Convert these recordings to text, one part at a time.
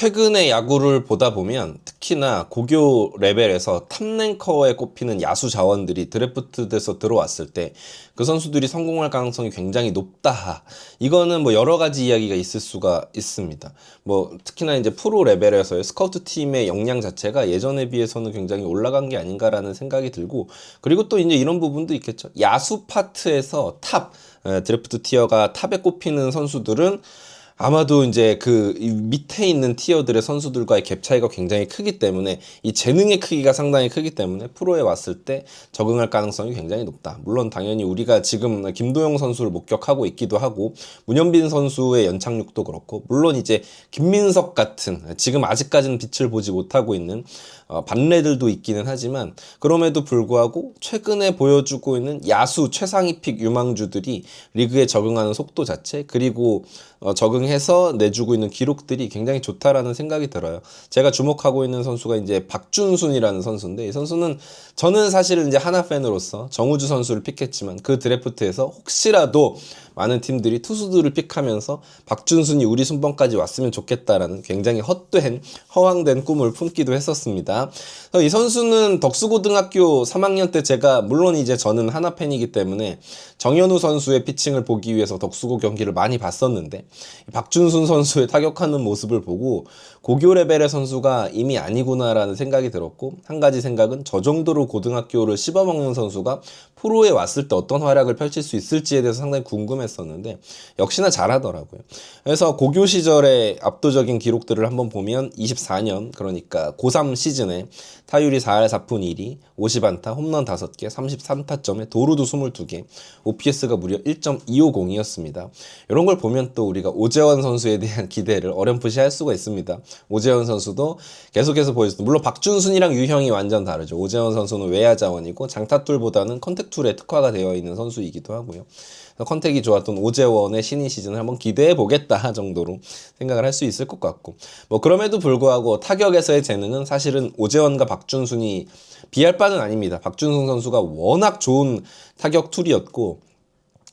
최근에 야구를 보다 보면 특히나 고교 레벨에서 탑랭커에 꼽히는 야수 자원들이 드래프트돼서 들어왔을 때 그 선수들이 성공할 가능성이 굉장히 높다. 이거는 뭐 여러 가지 이야기가 있을 수가 있습니다. 뭐 특히나 이제 프로 레벨에서의 스카우트 팀의 역량 자체가 예전에 비해서는 굉장히 올라간 게 아닌가라는 생각이 들고, 그리고 또 이제 이런 부분도 있겠죠. 야수 파트에서 드래프트 티어가 탑에 꼽히는 선수들은 아마도 이제 그 밑에 있는 티어들의 선수들과의 갭 차이가 굉장히 크기 때문에, 이 재능의 크기가 상당히 크기 때문에 프로에 왔을 때 적응할 가능성이 굉장히 높다. 물론 당연히 우리가 지금 김도영 선수를 목격하고 있기도 하고, 문현빈 선수의 연착륙도 그렇고, 물론 이제 김민석 같은 지금 아직까지는 빛을 보지 못하고 있는 반래들도 있기는 하지만, 그럼에도 불구하고 최근에 보여주고 있는 야수 최상위 픽 유망주들이 리그에 적응하는 속도 자체, 그리고 적응해서 내주고 있는 기록들이 굉장히 좋다라는 생각이 들어요. 제가 주목하고 있는 선수가 이제 박준순이라는 선수인데, 이 선수는 저는 사실은 이제 하나 팬으로서 정우주 선수를 픽했지만, 그 드래프트에서 혹시라도 많은 팀들이 투수들을 픽하면서 박준순이 우리 순번까지 왔으면 좋겠다라는 굉장히 헛된 허황된 꿈을 품기도 했었습니다. 이 선수는 덕수고등학교 3학년 때, 제가 물론 이제 저는 하나 팬이기 때문에 정현우 선수의 피칭을 보기 위해서 덕수고 경기를 많이 봤었는데, 박준순 선수의 타격하는 모습을 보고 고교 레벨의 선수가 이미 아니구나라는 생각이 들었고, 한 가지 생각은 저 정도로 고등학교를 씹어먹는 선수가 프로에 왔을 때 어떤 활약을 펼칠 수 있을지에 대해서 상당히 궁금했었는데, 역시나 잘하더라고요. 그래서 고교 시절의 압도적인 기록들을 한번 보면, 24년 그러니까 고3 시즌에 타율이 4할 4푼 1리, 50안타, 홈런 5개, 33타점에 도루도 22개, OPS가 무려 1.250이었습니다. 이런 걸 보면 또 우리가 오재원 선수에 대한 기대를 어렴풋이 할 수가 있습니다. 오재원 선수도 계속해서 보여줬습니다. 물론 박준순이랑 유형이 완전 다르죠. 오재원 선수는 외야 자원이고 장타툴보다는 컨택툴에 특화가 되어 있는 선수이기도 하고요. 컨택이 좋았던 오재원의 신인 시즌을 한번 기대해 보겠다 정도로 생각을 할 수 있을 것 같고, 뭐 그럼에도 불구하고 타격에서의 재능은 사실은 오재원과 박준순이 비할 바는 아닙니다. 박준순 선수가 워낙 좋은 타격 툴이었고,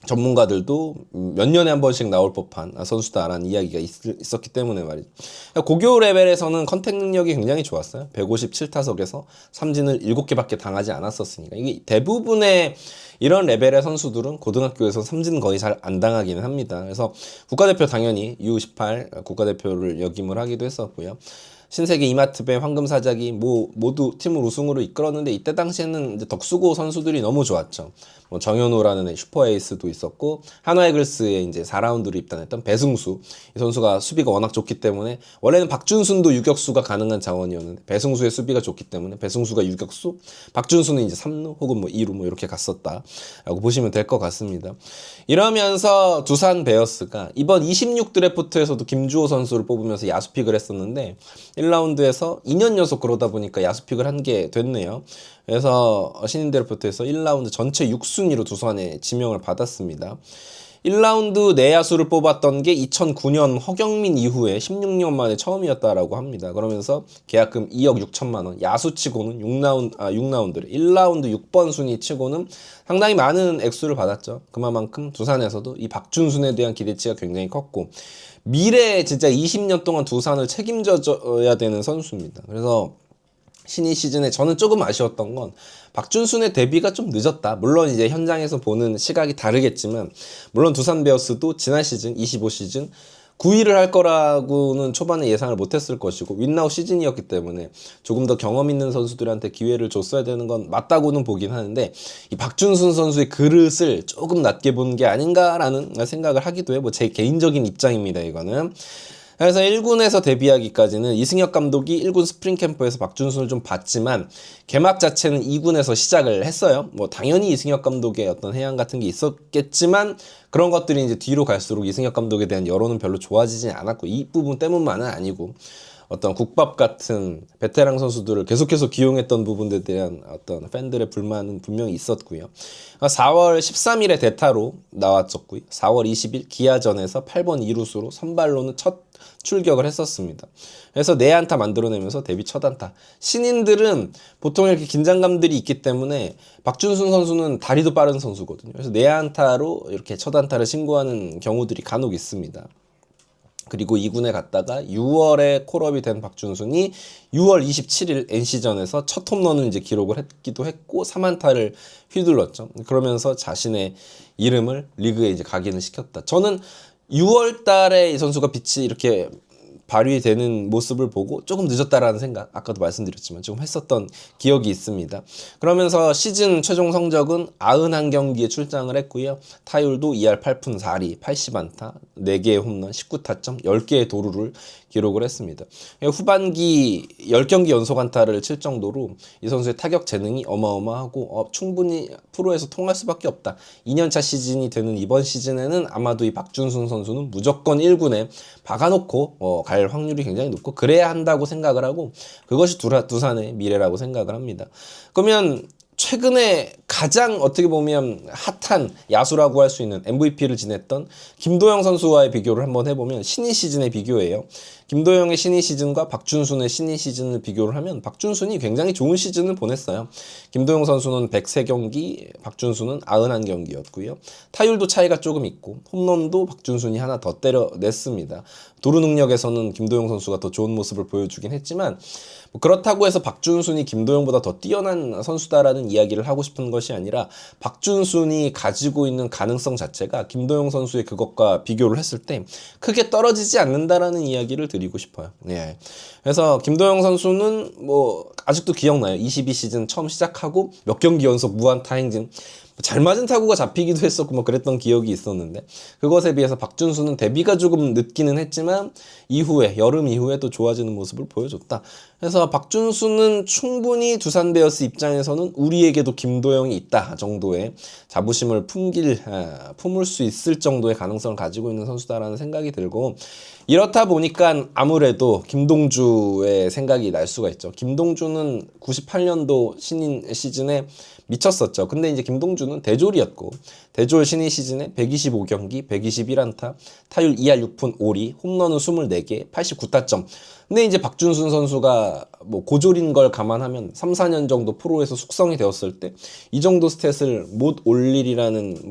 전문가들도 몇 년에 한 번씩 나올 법한 선수다라는 이야기가 있었기 때문에 말이죠. 고교 레벨에서는 컨택 능력이 굉장히 좋았어요. 157타석에서 삼진을 7개밖에 당하지 않았었으니까. 이게 대부분의 이런 레벨의 선수들은 고등학교에서 삼진 거의 잘 안 당하기는 합니다. 그래서 국가대표 당연히 U18 국가대표를 역임을 하기도 했었고요. 신세계 이마트배, 황금사자기 모두 팀을 우승으로 이끌었는데, 이때 당시에는 이제 덕수고 선수들이 너무 좋았죠. 뭐 정현우라는 슈퍼에이스도 있었고, 한화이글스에 이제 4라운드로 입단했던 배승수, 이 선수가 수비가 워낙 좋기 때문에, 원래는 박준순도 유격수가 가능한 자원이었는데 배승수의 수비가 좋기 때문에 배승수가 유격수, 박준순은 이제 3루 혹은 뭐 2루 뭐 이렇게 갔었다라고 보시면 될 것 같습니다. 이러면서 두산 베어스가 이번 26 드래프트에서도 김주호 선수를 뽑으면서 야수픽을 했었는데, 1라운드에서 2년 연속 그러다 보니까 야수픽을 한 게 됐네요. 그래서 신인 드래프트에서 1라운드 전체 6순위로 두산에 지명을 받았습니다. 1라운드 내야수를 뽑았던 게 2009년 허경민 이후에 16년 만에 처음이었다라고 합니다. 그러면서 계약금 2억 6천만 원, 야수치고는 6라운드를 1라운드 6번 순위 치고는 상당히 많은 액수를 받았죠. 그만큼 두산에서도 이 박준순에 대한 기대치가 굉장히 컸고, 미래에 진짜 20년 동안 두산을 책임져줘야 되는 선수입니다. 그래서 신인 시즌에 저는 조금 아쉬웠던 건 박준순의 데뷔가 좀 늦었다. 물론 이제 현장에서 보는 시각이 다르겠지만, 물론 두산 베어스도 지난 시즌 25시즌 9위를 할 거라고는 초반에 예상을 못했을 것이고, 윈나우 시즌이었기 때문에 조금 더 경험 있는 선수들한테 기회를 줬어야 되는 건 맞다고는 보긴 하는데, 이 박준순 선수의 그릇을 조금 낮게 본 게 아닌가라는 생각을 하기도 해. 뭐 제 개인적인 입장입니다, 이거는. 그래서 1군에서 데뷔하기까지는 이승엽 감독이 1군 스프링 캠프에서 박준순을 좀 봤지만, 개막 자체는 2군에서 시작을 했어요. 뭐 당연히 이승엽 감독의 어떤 해양 같은 게 있었겠지만, 그런 것들이 이제 뒤로 갈수록 이승엽 감독에 대한 여론은 별로 좋아지진 않았고, 이 부분 때문만은 아니고 어떤 국밥 같은 베테랑 선수들을 계속해서 기용했던 부분들에 대한 어떤 팬들의 불만은 분명히 있었고요. 4월 13일에 대타로 나왔었고요. 4월 20일 기아전에서 8번 2루수로 선발로는 첫 출격을 했었습니다. 그래서 내안타 만들어내면서 데뷔 첫 안타. 신인들은 보통 이렇게 긴장감들이 있기 때문에, 박준순 선수는 다리도 빠른 선수거든요. 그래서 내안타로 이렇게 첫 안타를 신고하는 경우들이 간혹 있습니다. 그리고 2군에 갔다가 6월에 콜업이 된 박준순이 6월 27일 NC전에서 첫 홈런을 이제 기록을 했기도 했고 3안타를 휘둘렀죠. 그러면서 자신의 이름을 리그에 이제 각인을 시켰다. 저는 6월 달에 이 선수가 빛이 이렇게 발휘되는 모습을 보고 조금 늦었다라는 생각, 아까도 말씀드렸지만 조금 했었던 기억이 있습니다. 그러면서 시즌 최종 성적은 91경기에 출장을 했고요. 타율도 2할 8푼 4리, 80안타, 4개의 홈런, 19타점, 10개의 도루를 기록을 했습니다. 후반기 10경기 연속 안타를 칠 정도로 이 선수의 타격 재능이 어마어마하고 충분히 프로에서 통할 수밖에 없다. 2년차 시즌이 되는 이번 시즌에는 아마도 이 박준순 선수는 무조건 1군에 박아놓고 갈 확률이 굉장히 높고 그래야 한다고 생각을 하고 그것이 두산의 미래라고 생각을 합니다. 그러면 최근에 가장 어떻게 보면 핫한 야수라고 할 수 있는 MVP를 지냈던 김도영 선수와의 비교를 한번 해보면 신인 시즌의 비교예요. 김도영의 신인 시즌과 박준순의 신인 시즌을 비교를 하면 박준순이 굉장히 좋은 시즌을 보냈어요. 김도영 선수는 103경기, 박준순은 91경기였고요. 타율도 차이가 조금 있고 홈런도 박준순이 하나 더 때려냈습니다. 도루 능력에서는 김도영 선수가 더 좋은 모습을 보여주긴 했지만 그렇다고 해서 박준순이 김도영보다 더 뛰어난 선수다라는 이야기를 하고 싶은 것이 아니라 박준순이 가지고 있는 가능성 자체가 김도영 선수의 그것과 비교를 했을 때 크게 떨어지지 않는다라는 이야기를 드리고 싶어요. 네. 그래서 김도영 선수는 아직도 기억나요. 22시즌 처음 시작하고 몇 경기 연속 무안타 행진. 잘 맞은 타구가 잡히기도 했었고 그랬던 기억이 있었는데 그것에 비해서 박준수는 데뷔가 조금 늦기는 했지만 이후에 여름 이후에 또 좋아지는 모습을 보여줬다. 그래서 박준수는 충분히 두산 베어스 입장에서는 우리에게도 김도영이 있다 정도의 자부심을 품을 수 있을 정도의 가능성을 가지고 있는 선수다라는 생각이 들고 이렇다 보니까 아무래도 김동주의 생각이 날 수가 있죠. 김동주는 98년도 신인 시즌에 미쳤었죠. 근데 이제 김동주는 대졸이었고 대졸 신인 시즌에 125경기, 121안타, 타율 2할 6푼 5리, 홈런은 24개, 89타점. 근데 이제 박준순 선수가 고졸인 걸 감안하면 3, 4년 정도 프로에서 숙성이 되었을 때 이 정도 스탯을 못 올리리라는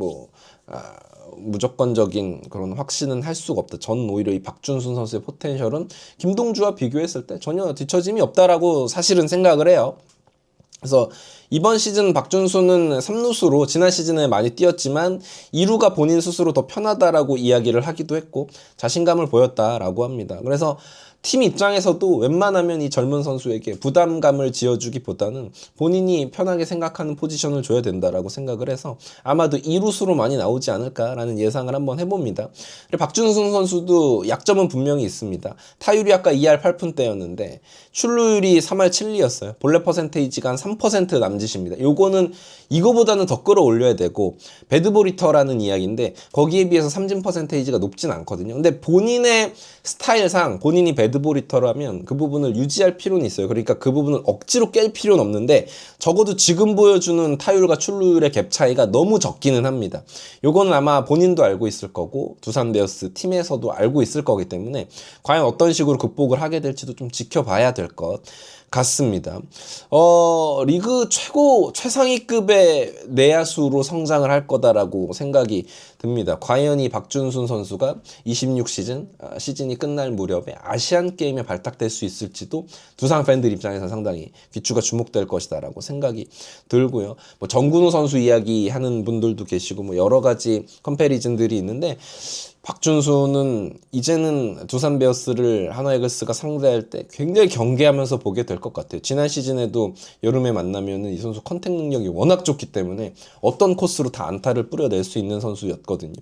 무조건적인 그런 확신은 할 수가 없다. 저는 오히려 이 박준순 선수의 포텐셜은 김동주와 비교했을 때 전혀 뒤처짐이 없다라고 사실은 생각을 해요. 그래서 이번 시즌 박준수는 3루수로 지난 시즌에 많이 뛰었지만 2루가 본인 스스로 더 편하다라고 이야기를 하기도 했고 자신감을 보였다라고 합니다. 그래서 팀 입장에서도 웬만하면 이 젊은 선수에게 부담감을 지어주기보다는 본인이 편하게 생각하는 포지션을 줘야 된다라고 생각을 해서 아마도 2루수로 많이 나오지 않을까라는 예상을 한번 해봅니다. 그리고 박준순 선수도 약점은 분명히 있습니다. 타율이 아까 2할 8푼대였는데 출루율이 3할 7리였어요. 볼넷 퍼센테이지가 한 3% 남짓입니다. 요거는 이거보다는 더 끌어올려야 되고 배드보리터라는 이야기인데 거기에 비해서 삼진 퍼센테이지가 높진 않거든요. 근데 본인의 스타일상 본인이 배드보리터라면 그 부분을 유지할 필요는 있어요. 그러니까 그 부분을 억지로 깰 필요는 없는데 적어도 지금 보여주는 타율과 출루율의 갭 차이가 너무 적기는 합니다. 요거는 아마 본인도 알고 있을 거고 두산 베어스 팀에서도 알고 있을 거기 때문에 과연 어떤 식으로 극복을 하게 될지도 좀 지켜봐야 될 것 같습니다. 리그 최상위급의 내야수로 성장을 할 거다라고 생각이 듭니다. 과연 이 박준순 선수가 26시즌이 끝날 무렵에 아시안 게임에 발탁될 수 있을지도 두산 팬들 입장에서 상당히 귀추가 주목될 것이다라고 생각이 들고요. 정근우 선수 이야기하는 분들도 계시고 여러 가지 컴패리즌들이 있는데 박준수는 이제는 두산 베어스를 한화 이글스가 상대할 때 굉장히 경계하면서 보게 될 것 같아요. 지난 시즌에도 여름에 만나면은 이 선수 컨택 능력이 워낙 좋기 때문에 어떤 코스로 다 안타를 뿌려낼 수 있는 선수였거든요.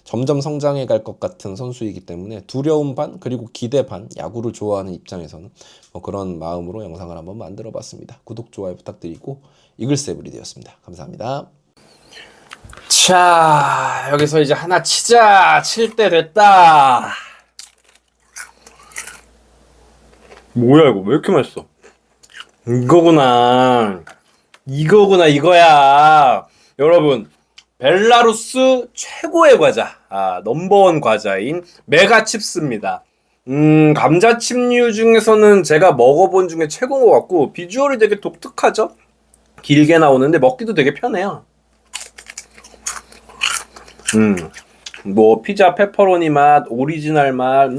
점점 성장해 갈 것 같은 선수이기 때문에 두려움 반 그리고 기대 반 야구를 좋아하는 입장에서는 그런 마음으로 영상을 한번 만들어 봤습니다. 구독, 좋아요 부탁드리고 이글스 에브리 되었습니다. 감사합니다. 자, 여기서 이제 하나 치자. 칠 때 됐다. 뭐야 이거 왜 이렇게 맛있어? 이거야. 여러분, 벨라루스 최고의 과자, 넘버원 과자인 메가칩스입니다. 감자칩류 중에서는 제가 먹어본 중에 최고인 것 같고 비주얼이 되게 독특하죠? 길게 나오는데 먹기도 되게 편해요. 뭐 피자 페퍼로니 맛, 오리지널 맛,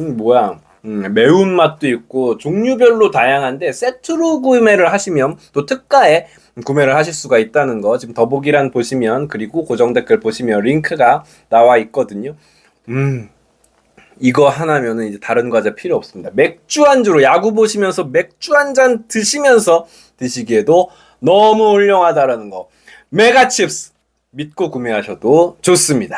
매운맛도 있고 종류별로 다양한데 세트로 구매를 하시면 또 특가에 구매를 하실 수가 있다는 거 지금 더보기란 보시면 그리고 고정 댓글 보시면 링크가 나와 있거든요. 이거 하나면은 이제 다른 과자 필요 없습니다. 맥주 안주로 야구 보시면서 맥주 한 잔 드시면서 드시기에도 너무 훌륭하다라는 거. 메가칩스 믿고 구매하셔도 좋습니다.